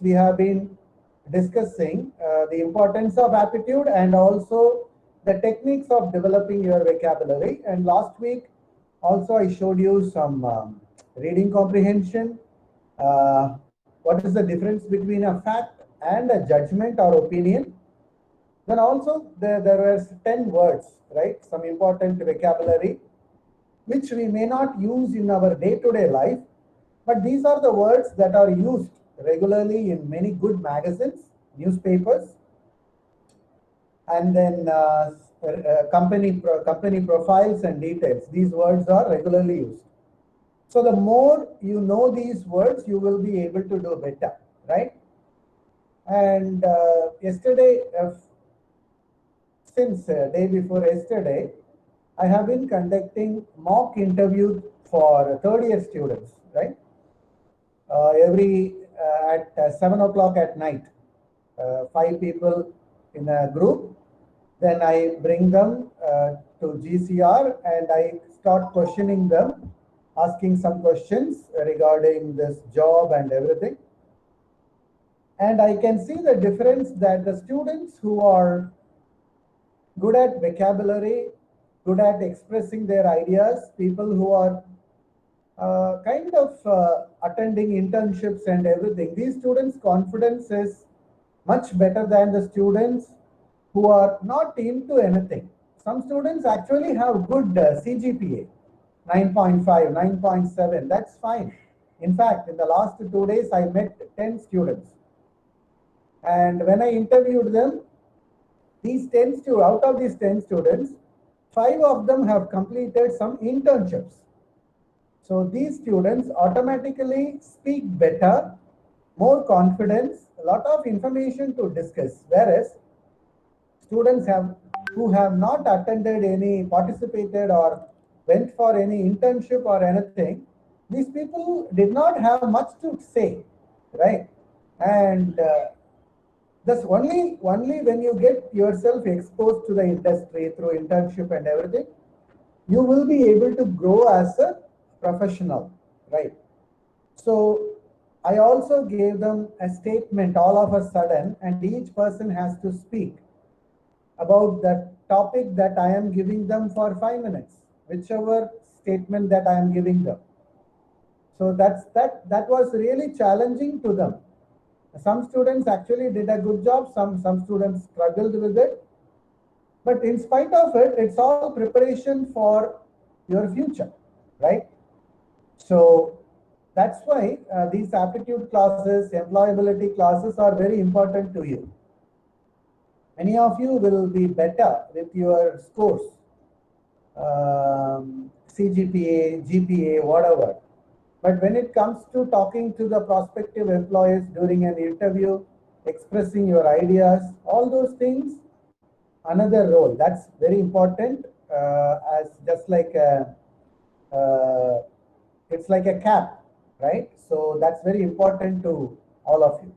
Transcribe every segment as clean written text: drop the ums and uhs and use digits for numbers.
we have been discussing the importance of aptitude and also the techniques of developing your vocabulary. And last week, also I showed you some reading comprehension. What is the difference between a fact and a judgment or opinion? Then also there were 10 words, right? Some important vocabulary which we may not use in our day-to-day life, but these are the words that are used regularly in many good magazines, newspapers, and then company profiles and details. These words are regularly used. So the more you know these words, you will be able to do better, right? And yesterday, since day before yesterday, I have been conducting mock interviews for third year students, right? Every at 7 o'clock at night, 5 people in a group. Then I bring them to GCR and I start questioning them, asking some questions regarding this job and everything. And I can see the difference that the students who are good at vocabulary, good at expressing their ideas, people who are kind of attending internships and everything, these students' confidence is much better than the students who are not into anything. Some students actually have good CGPA, 9.5, 9.7, that's fine. In fact, in the last 2 days, I met 10 students. And when I interviewed them, out of these 10 students, 5 of them have completed some internships. So these students automatically speak better, more confidence, a lot of information to discuss. Whereas students who have not attended any, participated or went for any internship or anything, these people did not have much to say, right? And that's only when you get yourself exposed to the industry through internship and everything, you will be able to grow as a professional, right? So I also gave them a statement all of a sudden, and each person has to speak about the topic that I am giving them for 5 minutes, whichever statement that I am giving them. So that was really challenging to them. Some students actually did a good job, some students struggled with it. But in spite of it, it's all preparation for your future, right? So that's why these aptitude classes, employability classes are very important to you. Many of you will be better with your scores, CGPA, GPA, whatever. But when it comes to talking to the prospective employees during an interview, expressing your ideas, all those things, another role. That's very important. As just like it's like a cap, right? So that's very important to all of you.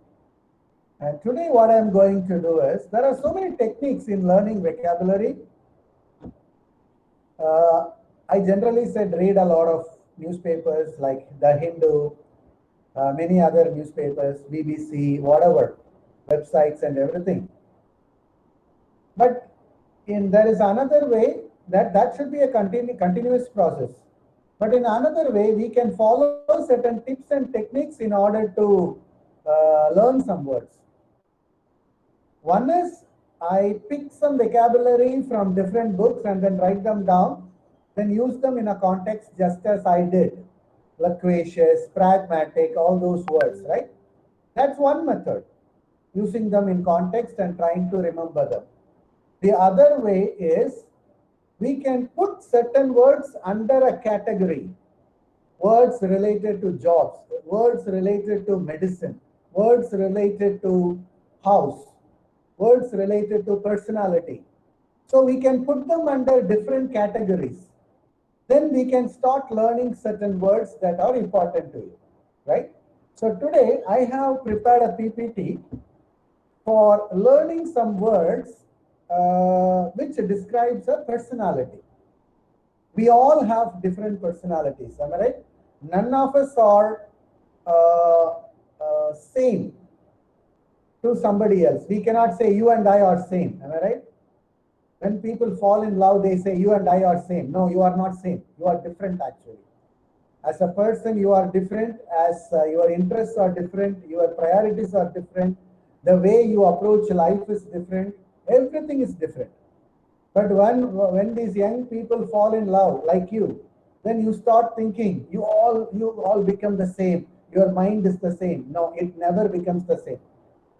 And today what I'm going to do is, there are so many techniques in learning vocabulary. I generally said read a lot of newspapers like The Hindu, many other newspapers, BBC, whatever, websites and everything. But there is another way that should be a continuous process. But in another way, we can follow certain tips and techniques in order to learn some words. One is I pick some vocabulary from different books and then write them down, then use them in a context just as I did. Loquacious, pragmatic, all those words, right? That's one method, using them in context and trying to remember them. The other way is we can put certain words under a category. Words related to jobs, words related to medicine, words related to house, words related to personality. So we can put them under different categories. Then we can start learning certain words that are important to you, right? So today I have prepared a PPT for learning some words which describes a personality. We all have different personalities, am I right? None of us are same. to somebody else. We cannot say you and I are same. Am I right? When people fall in love, they say you and I are same. No, you are not same. You are different actually. As a person, you are different. As your interests are different, your priorities are different. The way you approach life is different. Everything is different. But when these young people fall in love like you, then you start thinking you all become the same. Your mind is the same. No, it never becomes the same.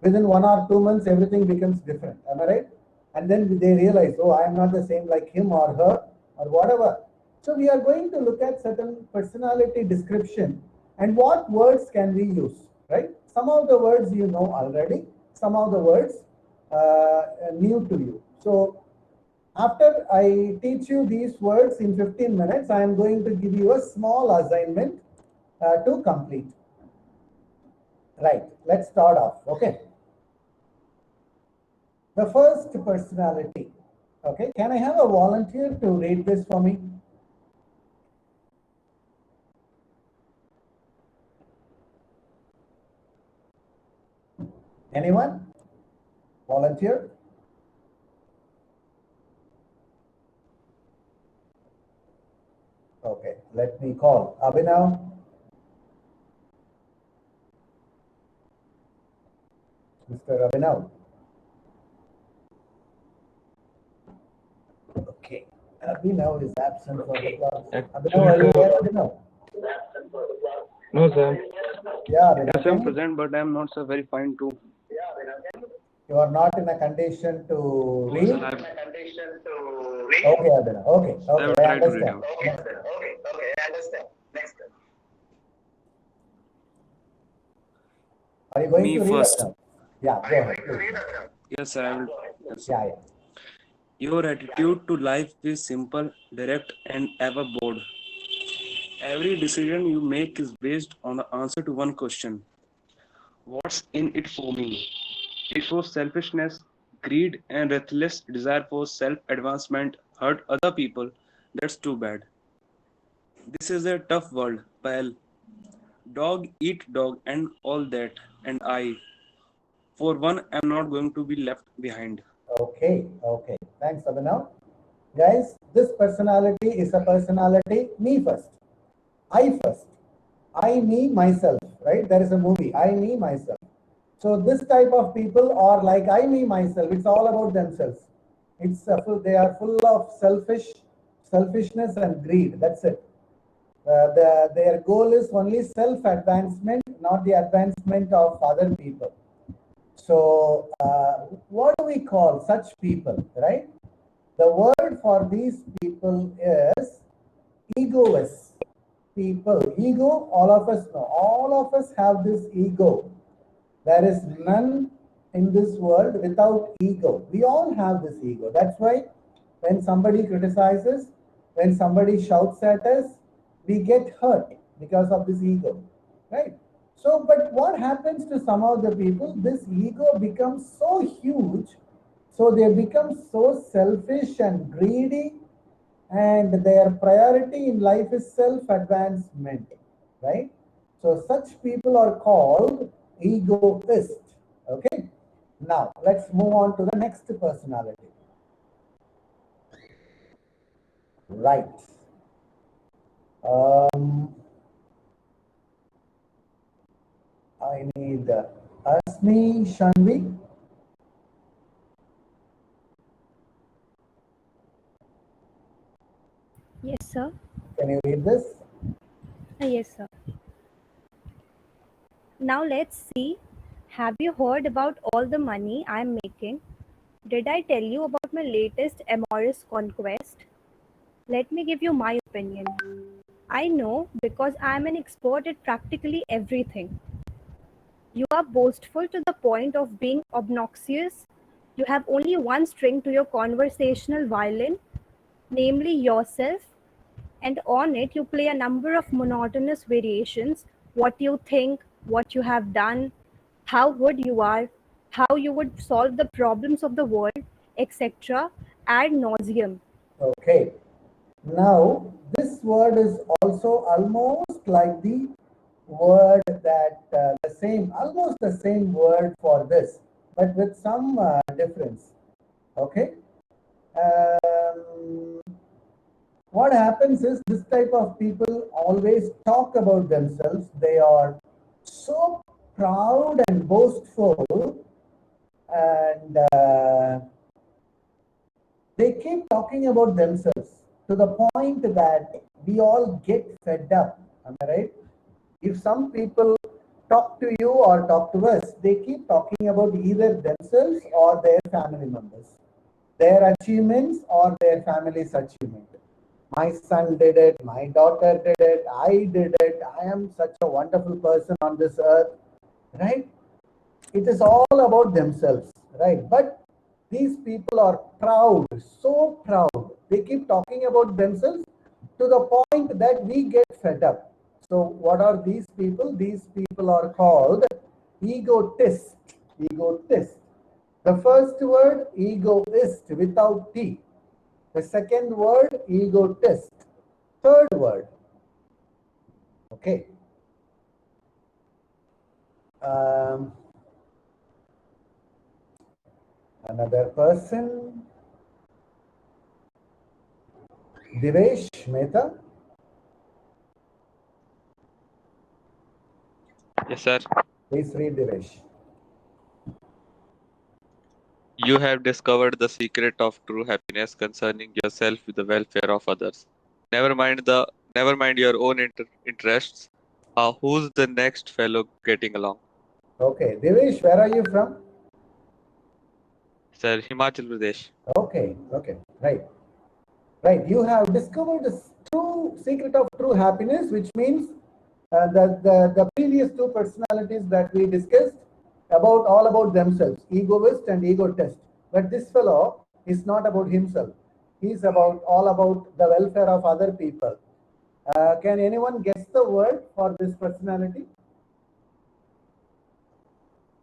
Within 1 or 2 months, everything becomes different. Am I right? And then they realize, oh, I am not the same like him or her or whatever. So we are going to look at certain personality description and what words can we use, right? Some of the words you know already, some of the words new to you. So after I teach you these words in 15 minutes, I am going to give you a small assignment to complete. Right, let's start off, okay? The first personality, okay? Can I have a volunteer to read this for me? Anyone? Volunteer? Okay, let me call Abhinav. Mr. Abhinav. Okay, Abhinav is absent for the class. Abhinav, are you there, Abhinav? No, sir. Yeah, Abhinav. Yes, I'm present, but I'm not so very fine too. You are not in a condition to read? No, sir, Okay, Abhinav. Okay, I will I try to read understand. out. Okay, I understand. Next. Are you going Me to first. read, Abhinav? Yeah, go ahead. Please. Yes, sir, I will. Yes, sir. Yeah. Your attitude to life is simple, direct, and ever bold. Every decision you make is based on the answer to one question: what's in it for me? It shows selfishness, greed, and restless desire for self advancement hurt other people. That's too bad. This is a tough world, pal. Dog eat dog and all that, and I, for one, am not going to be left behind. Okay, okay. Thanks, Abhinav. Guys, this personality is a personality, me first. I first. I, me, myself, right? There is a movie, I, me, myself. So this type of people are like I, me, myself. It's all about themselves. They are full of selfishness and greed. That's it. Their goal is only self-advancement, not the advancement of other people. So what do we call such people, right? The word for these people is egoists. People, ego, all of us know. All of us have this ego. There is none in this world without ego. We all have this ego. That's why when somebody criticizes, when somebody shouts at us, we get hurt because of this ego, right? So, but what happens to some of the people? This ego becomes so huge, so they become so selfish and greedy, and their priority in life is self-advancement, right? So such people are called egoist. Okay. Now let's move on to the next personality. Right. I need Asmi Shanvi. Yes, sir. Can you read this? Yes, sir. Now let's see. Have you heard about all the money I'm making? Did I tell you about my latest amorous conquest? Let me give you my opinion. I know because I'm an expert at practically everything. You are boastful to the point of being obnoxious. You have only one string to your conversational violin, namely yourself, and on it you play a number of monotonous variations: what you think, what you have done, how good you are, how you would solve the problems of the world, etc. ad nauseum. Okay. Now this word is also almost like the word that almost the same word for this. but with some difference. Okay. Um, what happens is this type of people always talk about themselves. They are so proud and boastful, and they keep talking about themselves to the point that we all get fed up. Am I right? If some people talk to you or talk to us, they keep talking about either themselves or their family members, their achievements or their family's achievement. My son did it, my daughter did it, I did it, I am such a wonderful person on this earth, right? It is all about themselves, right? But these people are proud, so proud. They keep talking about themselves to the point that we get fed up. So, what are these people? These people are called egotists. Egotist. The first word, egoist, without T. The second word, egotist. Third word, okay. Um, Another person, Divesh Mehta. Yes, sir. Please read, Divesh. You have discovered the secret of true happiness concerning yourself with the welfare of others. Never mind the never mind your own interests. Who's the next fellow getting along? Okay, Divesh, where are you from? Sir, Himachal Pradesh. Okay, okay, right. Right, you have discovered the true secret of true happiness, which means the previous two personalities that we discussed about all about themselves, egoist and egotist. But this fellow is not about himself. He's about all about the welfare of other people. Can anyone guess the word for this personality?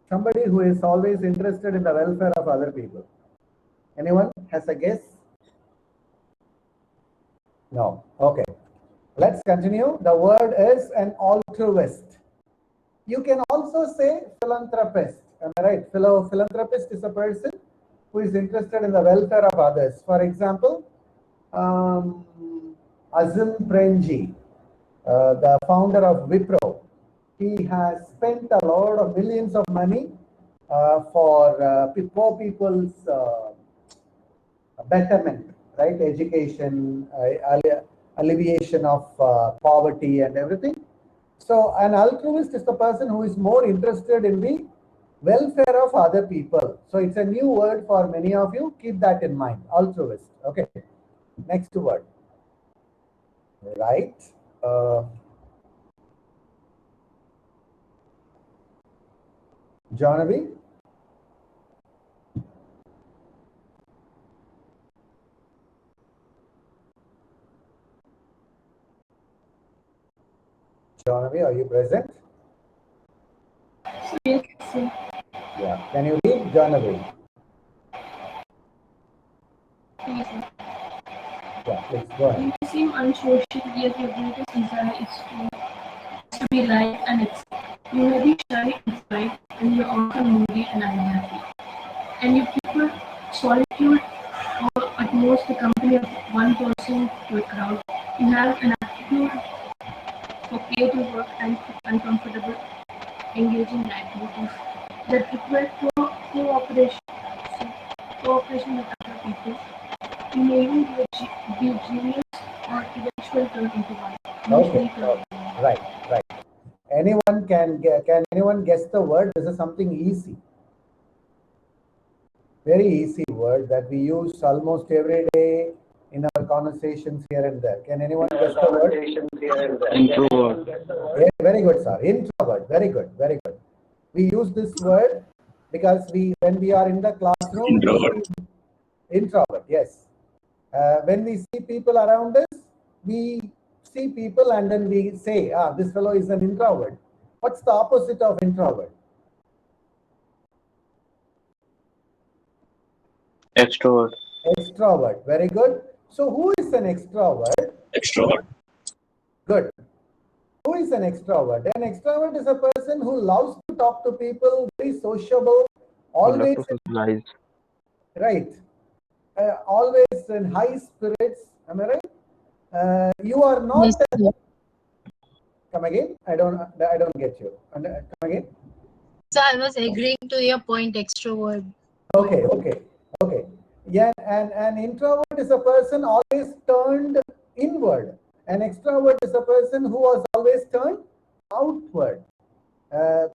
Somebody who is always interested in the welfare of other people. Anyone has a guess? No. Okay. Let's continue. The word is an altruist. You can also say philanthropist. Am I right? Philanthropist is a person who is interested in the welfare of others. For example, Azim Premji, the founder of Wipro, he has spent a lot of millions of money for poor people's betterment, right? Education, alleviation of poverty and everything. So an altruist is the person who is more interested in the welfare of other people. So it's a new word for many of you. Keep that in mind. Altruist. Okay. Next word. Right. Jonavi. Jonavi, are you present? Yes, sir. Yeah. Can you read Jonavi? Yes, sir. Yeah, please go ahead. You seem unsocial, yet your greatest desire is to be liked and accepted. You may be shy inside, and you're often moody and unhappy. And you prefer solitude or at most the company of one person to a crowd. You have an aptitude for creative work and uncomfortable, engaging activities that require cooperation with other people. You may even be a genius or eventually turn into one. Okay. Mostly turn. Right. Right. Can anyone guess the word? This is something easy. Very easy word that we use almost every day in our conversations here and there. Can anyone guess the word? Introvert. Very good, sir. Introvert. Very good. Very good. We use this word because when we are in the classroom, introvert. Yes. When we see people around us, we see people and then we say, this fellow is an introvert. What's the opposite of introvert? Extrovert. Extrovert. Very good. So who is an extrovert? Extrovert. Good. Who is an extrovert? An extrovert is a person who loves to talk to people, very sociable, You love always to socialize. right, always in high spirits. Am I right? You are not. Yes, sir. Come again. I don't get you. Come again. So I was agreeing to your point, extrovert. Okay, okay, okay. Yeah, and an introvert is a person always turned inward. An extrovert is a person who was always turned outward.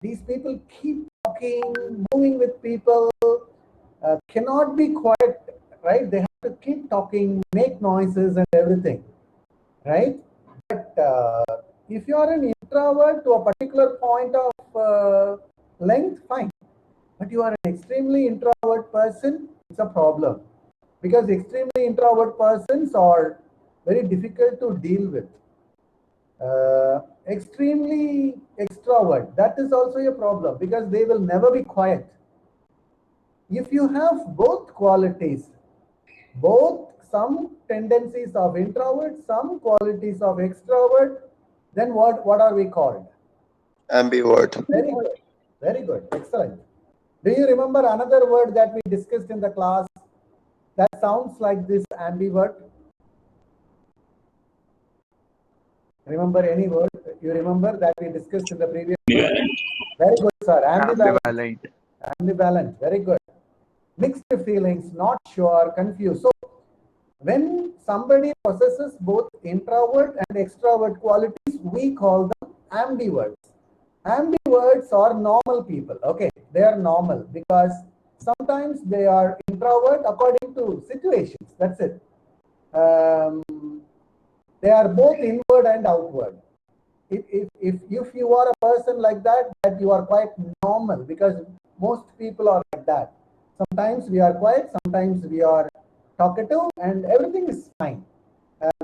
These people keep talking, moving with people, cannot be quiet, right? They have to keep talking, make noises and everything, right? But if you are an introvert to a particular point of length, fine. But you are an extremely introvert person, it's a problem. Because extremely introvert persons are very difficult to deal with. Extremely extrovert, that is also a problem because they will never be quiet. If you have both qualities, both some tendencies of introvert, some qualities of extrovert, then what are we called? Ambivert. Very good. Very good. Excellent. Do you remember another word that we discussed in the class that sounds like this, ambivert? Remember any word you remember that we discussed in the previous class? Very good, sir. Ambivalent. Ambivalent. Ambivalent. Very good. Mixed feelings, not sure, confused. So when somebody possesses both introvert and extrovert qualities, we call them ambiverts. Ambiverts are normal people. Okay, they are normal because sometimes they are introvert according to situations. That's it. They are both inward and outward. If you are a person like that, that you are quite normal because most people are like that. Sometimes we are quiet, sometimes we are talkative, and everything is fine.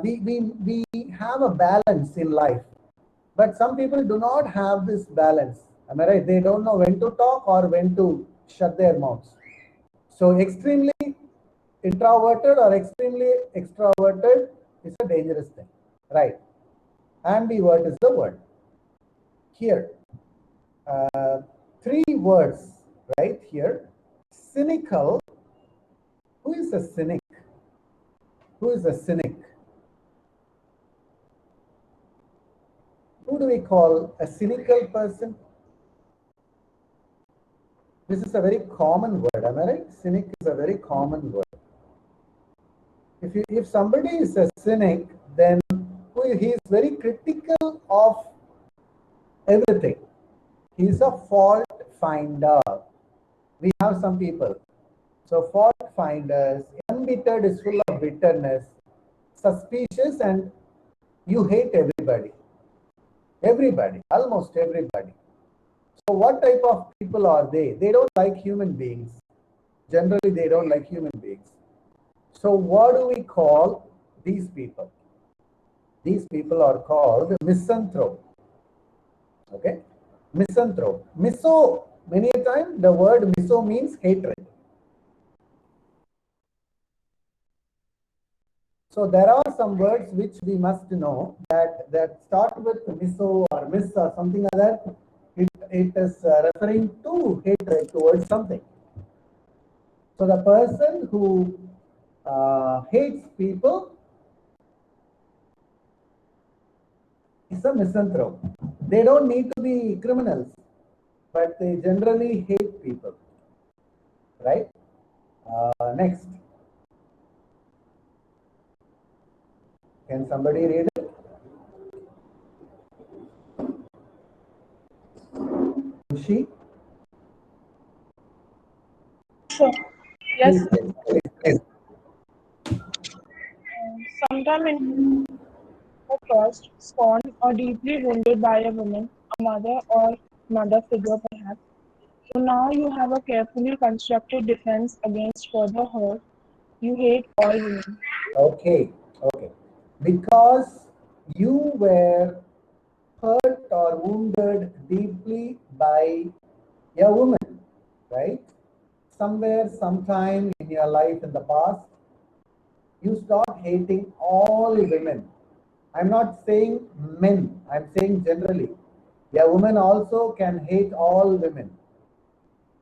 We have a balance in life, but some people do not have this balance. Am I right? They don't know when to talk or when to shut their mouths. So extremely introverted or extremely extroverted is a dangerous thing, right? Ambivert is the word. Here, three words right here. Cynical. Who is a cynic? Who is a cynic? Who do we call a cynical person? This is a very common word, am I right? Cynic is a very common word. If somebody is a cynic, then he is very critical of everything. He is a fault finder. We have some people. So fault finders, embittered is full of bitterness, suspicious, and you hate everybody. Everybody, almost everybody. So what type of people are they? They don't like human beings. Generally, they don't like human beings. So what do we call these people? These people are called misanthrope. Okay? Misanthrope. Miso, many a time the word miso means hatred. So there are some words which we must know that start with miso or miss or something like that. It is referring to hatred towards something. So the person who hates people is a misanthrope. They don't need to be criminals, but they generally hate people. Right? Next. Can somebody read it? She? Sure. Yes, Please. sometime in a trust, scorned, or deeply wounded by a woman, a mother or mother figure perhaps. So now you have a carefully constructed defense against further hurt. You hate all women. Okay. Okay. Because you were hurt or wounded deeply by a woman, right? Somewhere, sometime in your life in the past, you start hating all women. I'm not saying men, I'm saying generally. A woman also can hate all women.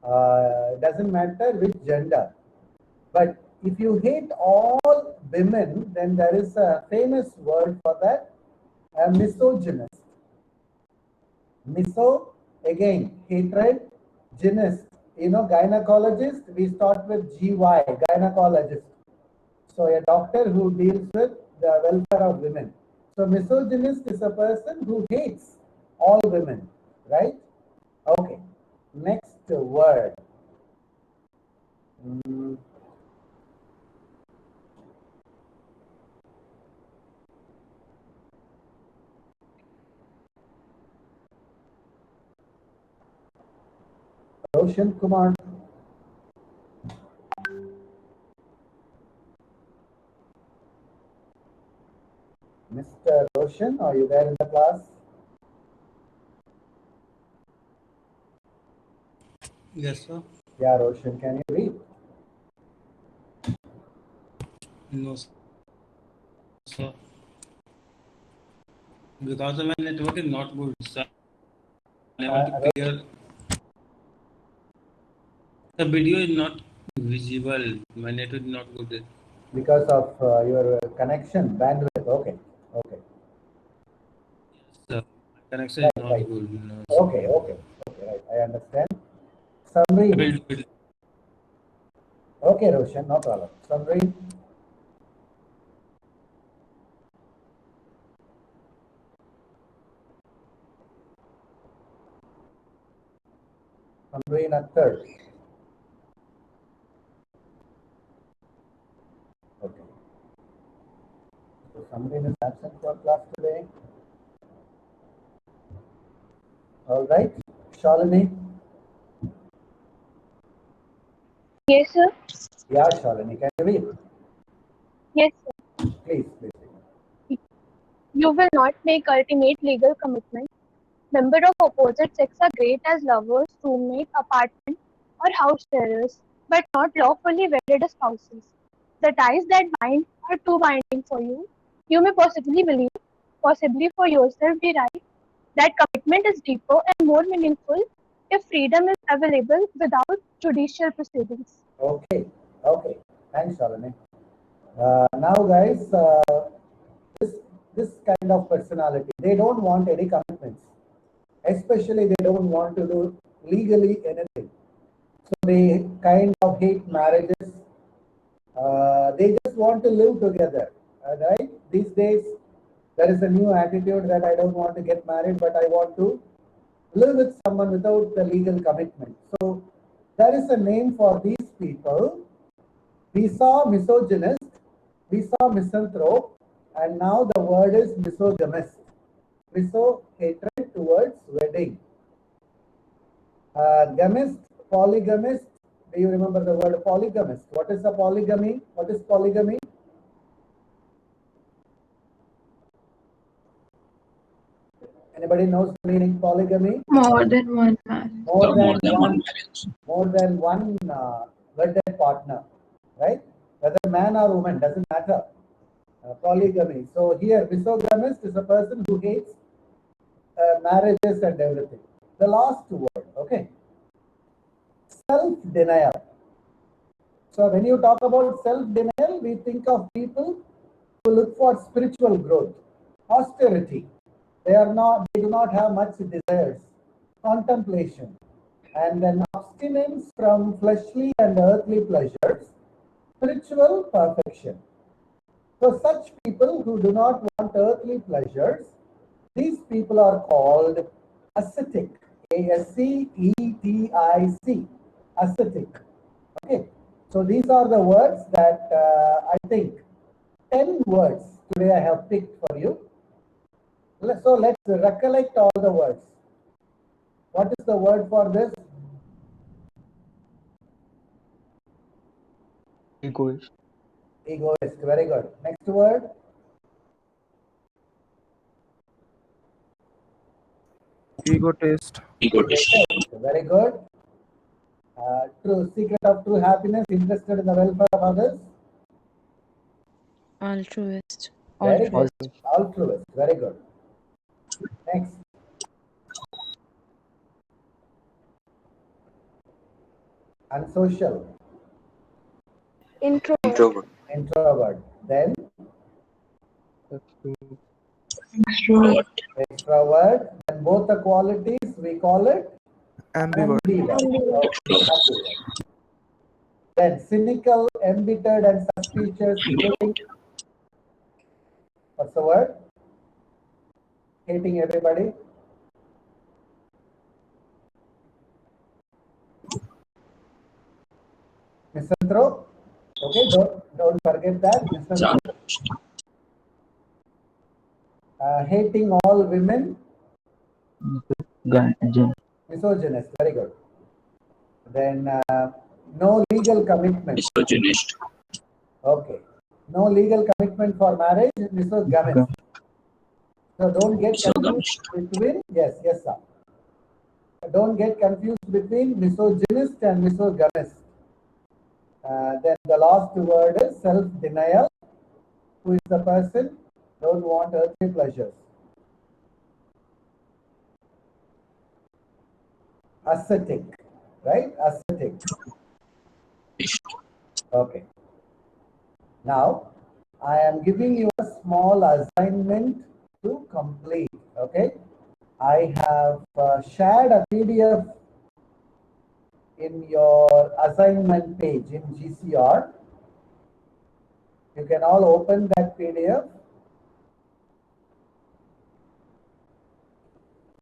Doesn't matter which gender. But if you hate all women, then there is a famous word for that, a misogynist. Miso, again, hatred, gynist. You know, gynecologist, we start with GY, gynecologist. So a doctor who deals with the welfare of women. So misogynist is a person who hates all women, right? Okay. Next word. Mm, Roshan Kumar. Mr. Roshan, are you there in the class? Yes, sir. Yeah, Roshan, can you read? No, sir. Because my network is not good, sir. I'm unable to clear. The video is not visible. My network is not good. Because of your connection bandwidth. Okay. Okay. Sir, my connection Right, is not right. good. No, sir. Okay, okay. Okay, right. I understand. Samreen. I will do it. Okay, Roshan, no problem. Samreen. Samreen Akhtar. Okay. So Samreen is absent for class today. All right. Shalini. Yes, sir. Yeah, Shalini, can you read? Yes, sir. Please, please. You will not make ultimate legal commitment. Members of opposite sex are great as lovers, roommate, apartment, or house sharers, but not lawfully wedded as spouses. The ties that bind are too binding for you. You may possibly believe, possibly for yourself derive, that commitment is deeper and more meaningful if freedom is available without judicial proceedings. Okay. Okay. Thanks, Shalini. Now, guys, this this kind of personality, they don't want any commitments. Especially, they don't want to do legally anything. So they kind of hate marriages. They just want to live together. Right? These days, there is a new attitude that I don't want to get married, but I want to live with someone without the legal commitment. So there is a name for these people. We saw misogynist, we saw misanthrope, and now the word is misogamist. Miso, hatred towards wedding. Gamist, polygamist. Do you remember the word polygamist? What is a polygamy? What is polygamy? Anybody knows the meaning polygamy? More than one man. More than one wedded partner, right? Whether man or woman doesn't matter. Polygamy. So here, misogamist is a person who hates marriages and everything. The last word, okay? Self-denial. So when you talk about self-denial, we think of people who look for spiritual growth, austerity. They do not have much desires, contemplation, and then abstinence from fleshly and earthly pleasures, spiritual perfection. So such people who do not want earthly pleasures, these people are called ascetic. ASCETIC. Ascetic. Okay. So these are the words that I think 10 words today I have picked for you. So let's recollect all the words. What is the word for this? Egoist. Egoist. Very good. Next word. Egotist. Very good. True. Secret of true happiness. Interested in the welfare of others. Altruist. Very good. Altruist. Altruist. Very good. Next. Unsocial. Introvert. Introvert. Then Extrovert. extrovert. Then both the qualities we call it Ambivert. ambivert. Okay. Then cynical, embittered, and suspicious. Hating. What's the word? Hating everybody. Misanthrope. Okay, don't forget that. Misanthrope. Hating all women. Misogynist. Very good. Then no legal commitment. Misogynist. Okay. No legal commitment for marriage. Misogynist. So don't get confused between, yes, sir. Don't get confused between misogynist and misogynist. Then the last word is self-denial. Who is the person? Don't want earthly pleasures. Ascetic, right? Ascetic. Okay. Now, I am giving you a small assignment to complete. Okay. I have shared a PDF in your assignment page in GCR. You can all open that PDF